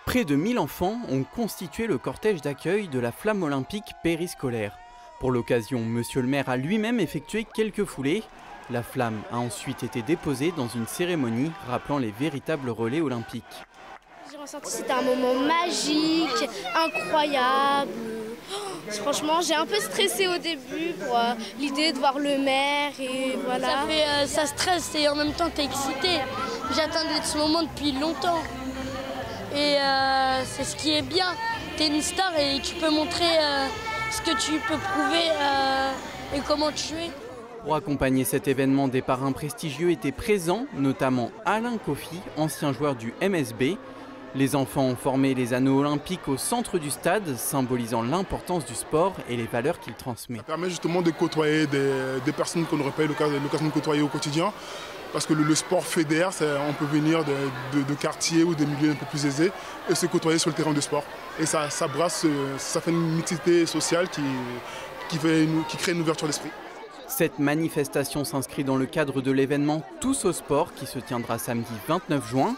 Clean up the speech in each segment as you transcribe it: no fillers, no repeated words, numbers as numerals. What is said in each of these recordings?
Près de 1000 enfants ont constitué le cortège d'accueil de la flamme olympique périscolaire. Pour l'occasion, monsieur le maire a lui-même effectué quelques foulées. La flamme a ensuite été déposée dans une cérémonie rappelant les véritables relais olympiques. J'ai ressenti que c'était un moment magique, incroyable. Franchement, j'ai un peu stressé au début pour l'idée de voir le maire et voilà. Ça stresse et en même temps t'es excité. J'attendais ce moment depuis longtemps. Et c'est ce qui est bien. T'es une star et tu peux montrer ce que tu peux prouver et comment tu es. Pour accompagner cet événement, des parrains prestigieux étaient présents, notamment Alain Kofi, ancien joueur du MSB. Les enfants ont formé les anneaux olympiques au centre du stade, symbolisant l'importance du sport et les valeurs qu'il transmet. Ça permet justement de côtoyer des personnes qu'on n'aurait pas eu l'occasion de côtoyer au quotidien. Parce que le sport fédère, on peut venir de quartiers ou des milieux un peu plus aisés et se côtoyer sur le terrain de sport. Et ça brasse, ça fait une mixité sociale qui crée une ouverture d'esprit. Cette manifestation s'inscrit dans le cadre de l'événement Tous au sport qui se tiendra samedi 29 juin.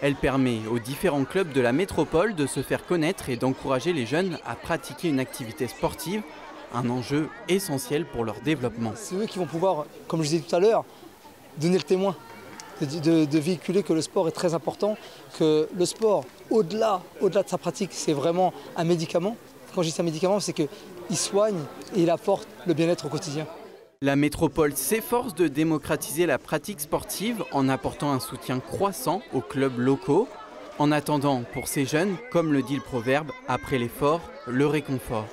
Elle permet aux différents clubs de la métropole de se faire connaître et d'encourager les jeunes à pratiquer une activité sportive, un enjeu essentiel pour leur développement. C'est eux qui vont pouvoir, comme je disais tout à l'heure, donner le témoin, de véhiculer que le sport est très important, que le sport, au-delà de sa pratique, c'est vraiment un médicament. Quand je dis un médicament, c'est qu'il soigne et il apporte le bien-être au quotidien. La métropole s'efforce de démocratiser la pratique sportive en apportant un soutien croissant aux clubs locaux. En attendant, pour ces jeunes, comme le dit le proverbe, après l'effort, le réconfort.